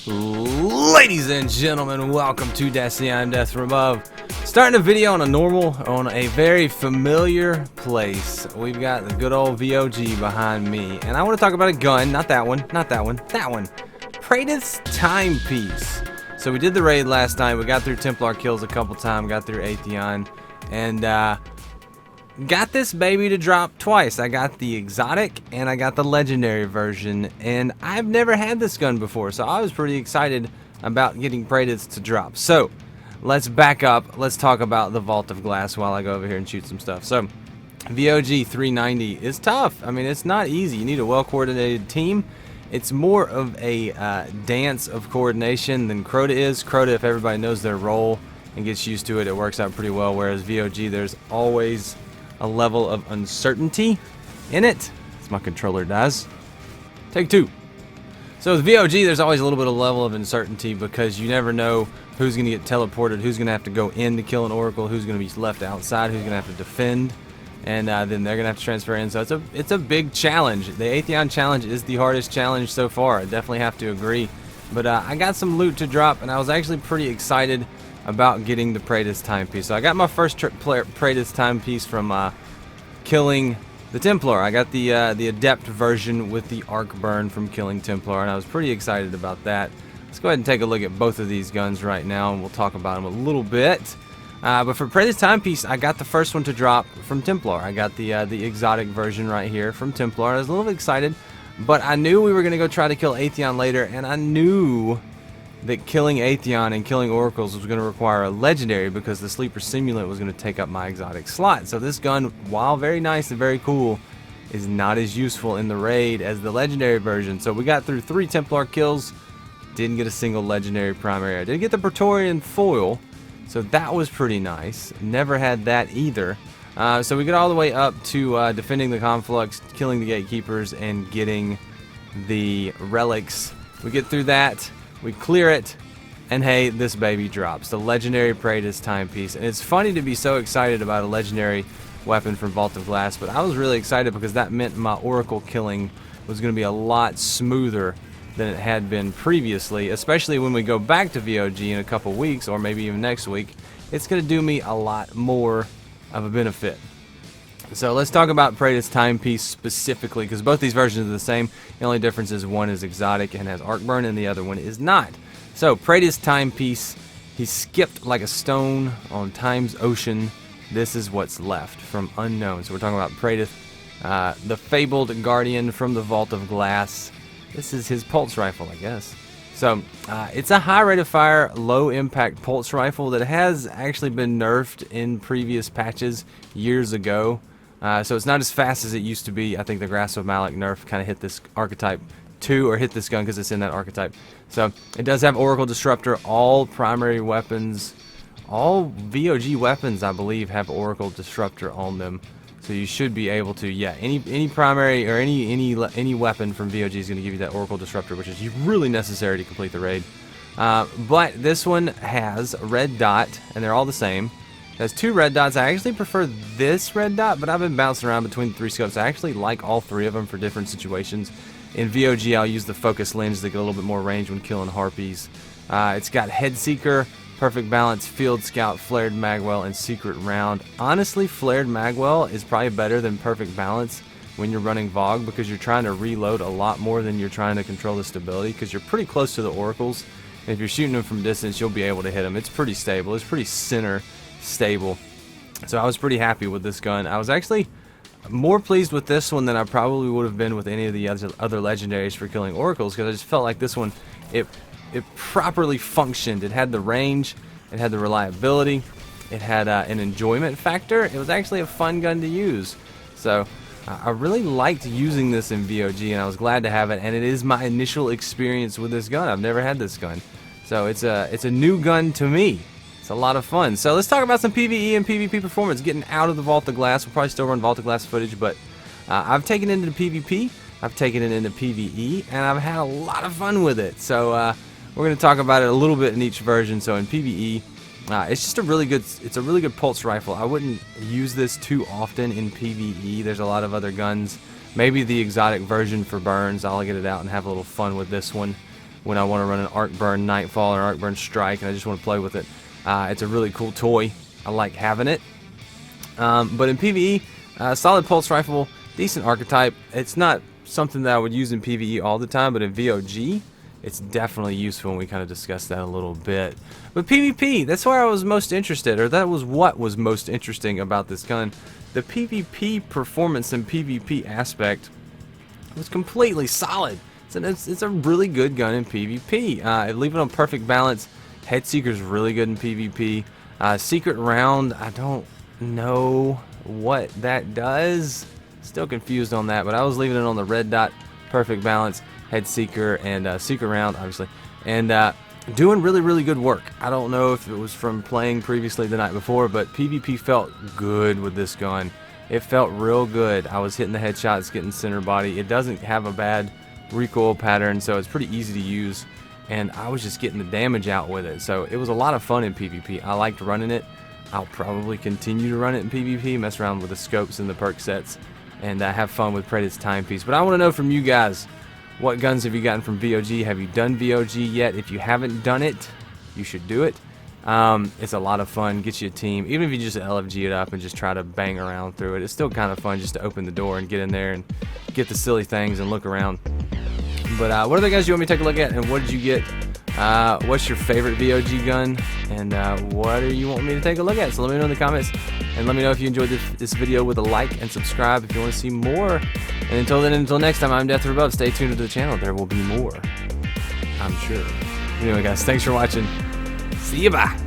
Ladies and gentlemen, welcome to Destiny. I'm Death from Above. Starting a video on a very familiar place. We've got the good old VOG behind me, and I want to talk about a gun. Not that one. That one. Praedeth Timepiece. So we did the raid last night. We got through Templar kills a couple times. Got through Atheon, and got this baby to drop twice. I got the exotic and I got the legendary version, and I've never had this gun before, so I was pretty excited about getting Praedeths to drop. So let's back up. Let's talk about the Vault of Glass while I go over here and shoot some stuff. So VOG 390 is tough. I mean, it's not easy. You need a well-coordinated team. It's more of a dance of coordination than Crota is. Crota, if everybody knows their role and gets used to it, it works out pretty well, whereas VOG, there's always a level of uncertainty in it. As my controller does. Take two. So with VOG, there's always a little bit of level of uncertainty because you never know who's going to get teleported, who's going to have to go in to kill an oracle, who's going to be left outside, who's going to have to defend, and then they're going to have to transfer in. So it's a big challenge. The Atheon challenge is the hardest challenge so far. I definitely have to agree. But I got some loot to drop, and I was actually pretty excited about getting the Freitas Timepiece. So I got my first Freitas Timepiece from killing the Templar. I got the Adept version with the Arc Burn from killing Templar, and I was pretty excited about that. Let's go ahead and take a look at both of these guns right now, and we'll talk about them a little bit. But for Freitas Timepiece, I got the first one to drop from Templar. I got the exotic version right here from Templar. I was a little excited, but I knew we were going to go try to kill Atheon later, and I knew that killing Atheon and killing oracles was going to require a legendary because the sleeper simulant was going to take up my exotic slot. So this gun, while very nice and very cool, is not as useful in the raid as the legendary version. So we got through 3 Templar kills, didn't get a single legendary primary. I did get the Praetorian foil, so that was pretty nice. Never had that either. So we get all the way up to defending the conflux, killing the gatekeepers, and getting the relics. We get through that. We clear it, and hey, this baby drops. The legendary Praedeth Timepiece. And it's funny to be so excited about a legendary weapon from Vault of Glass, but I was really excited because that meant my oracle killing was going to be a lot smoother than it had been previously, especially when we go back to VOG in a couple weeks, or maybe even next week. It's going to do me a lot more of a benefit. So let's talk about Praedeth Timepiece specifically, because both these versions are the same. The only difference is one is exotic and has arc burn, and the other one is not. So Praedeth Timepiece, he skipped like a stone on time's ocean. This is what's left from unknown. So we're talking about Praedeth, the fabled guardian from the Vault of Glass. This is his pulse rifle, I guess. So it's a high rate of fire, low impact pulse rifle that has actually been nerfed in previous patches years ago. So it's not as fast as it used to be. I think the Grasp of Malak nerf kind of hit this archetype too, or hit this gun because it's in that archetype. So it does have Oracle Disruptor. All primary weapons, all VOG weapons, I believe, have Oracle Disruptor on them. So you should be able to, yeah, any primary or any weapon from VOG is going to give you that Oracle Disruptor, which is really necessary to complete the raid. But this one has a red dot, and they're all the same. It has 2 red dots. I actually prefer this red dot, but I've been bouncing around between the 3 scopes. I actually like all 3 of them for different situations. In VOG, I'll use the focus lens to get a little bit more range when killing harpies. It's got Head Seeker, Perfect Balance, Field Scout, Flared Magwell, and Secret Round. Honestly, Flared Magwell is probably better than Perfect Balance when you're running VOG, because you're trying to reload a lot more than you're trying to control the stability, because you're pretty close to the oracles. And if you're shooting them from distance, you'll be able to hit them. It's pretty stable. It's pretty center stable. So I was pretty happy with this gun. I was actually more pleased with this one than I probably would have been with any of the other legendaries for killing oracles, because I just felt like this one, it properly functioned. It had the range, it had the reliability, it had an enjoyment factor. It was actually a fun gun to use. So I really liked using this in VOG, and I was glad to have it, and it is my initial experience with this gun. I've never had this gun, so it's a new gun to me. It's a lot of fun. So let's talk about some PvE and PvP performance. Getting out of the Vault of Glass. We'll probably still run Vault of Glass footage, but I've taken it into PvP, I've taken it into PvE, and I've had a lot of fun with it. So we're going to talk about it a little bit in each version. So in PvE, it's just a really good pulse rifle. I wouldn't use this too often in PvE. There's a lot of other guns. Maybe the exotic version for burns. I'll get it out and have a little fun with this one. when I want to run an Arcburn Nightfall or Arcburn Strike and I just want to play with it. It's a really cool toy. I like having it. But in PvE, solid pulse rifle, decent archetype. It's not something that I would use in PvE all the time, but in VOG, it's definitely useful, and we kind of discussed that a little bit. But PvP, that's where I was most interested, or that was what was most interesting about this gun. The PvP performance and PvP aspect was completely solid. It's a really good gun in PvP. Leave it on perfect balance. Headseeker's really good in PvP. Secret round, I don't know what that does. Still confused on that, but I was leaving it on the red dot, perfect balance, Headseeker, and secret round, obviously, and doing really good work. I don't know if it was from playing previously the night before, but PvP felt good with this gun. It felt real good. I was hitting the headshots, getting center body. It doesn't have a bad recoil pattern, so it's pretty easy to use, and I was just getting the damage out with it. So it was a lot of fun in PvP. I liked running it. I'll probably continue to run it in PvP, mess around with the scopes and the perk sets, and have fun with Praedeth Timepiece. But I want to know from you guys, what guns have you gotten from VOG? Have you done VOG yet? If you haven't done it, you should do it. It's a lot of fun. Get you a team. Even if you just LFG it up and just try to bang around through it, it's still kind of fun just to open the door and get in there and get the silly things and look around. But what other guys do you want me to take a look at, and what did you get? What's your favorite VOG gun, and what do you want me to take a look at? So let me know in the comments, and let me know if you enjoyed this video with a like and subscribe if you want to see more. And until then, until next time, I'm Death from Above. Stay tuned to the channel. There will be more, I'm sure. Anyway, guys, thanks for watching. See you, bye.